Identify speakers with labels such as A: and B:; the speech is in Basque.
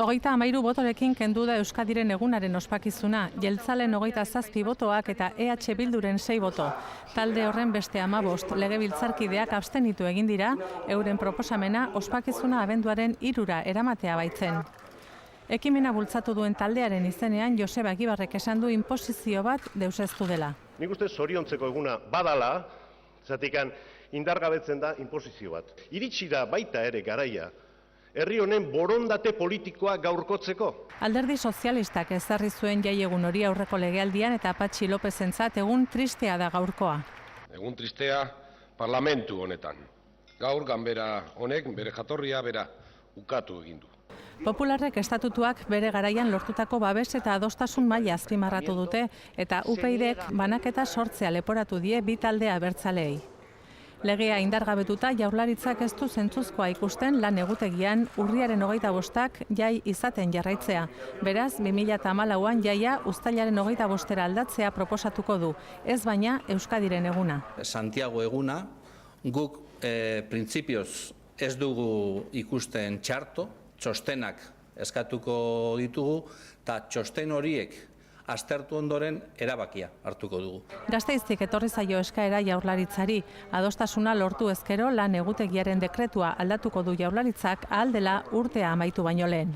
A: 33 botorekin kendu da Euskadiren egunaren ospakizuna, jeltzalen 27 botoak eta EH Bilduren 6 boto. Talde horren beste 15 legebiltzarkideak abstenitu egin dira, euren proposamena ospakizuna abenduaren 3 eramatea baitzen. Ekimena bultzatu duen taldearen izenean Joseba Egibarrek esan du inposizio bat deuseztu dela.
B: Nik uste zoriontzeko eguna badala, zatikan indargabetzen da inposizio bat. Iritsi da baita ere garaia, herri honen borondate politikoa gaurkotzeko.
A: Alderdi sozialistak ezarri zuen jaiegun hori aurreko legealdian eta Patxi Lopezentzat egun tristea da gaurkoa.
C: Egun tristea parlamentu honetan. Gaur ganbera honek bere jatorria bera ukatu egin du.
A: Popularrek estatutuak bere garaian lortutako babes eta adostasun maila azpimarratu dute eta UPyDek banaketa sortzea leporatu die bi talde abertzaleei. Legea indargabetuta Jaurlaritzak ez du zentzuzkoa ikusten lan egutegian urriaren 25ak jai izaten jarraitzea. Beraz, 2014an jaia uztailaren 25era aldatzea proposatuko du, ez baina Euskadiren eguna.
D: Santiago eguna guk printzipioz ez dugu ikusten txarto, txostenak eskatuko ditugu eta txosten horiek aztertu ondoren erabakia hartuko dugu.
A: Gasteiztik etorri zaio eskaera Jaurlaritzari, adostasuna lortu ezkero lan egutegiaren dekretua aldatuko du Jaurlaritzak ahal dela urtea amaitu baino lehen.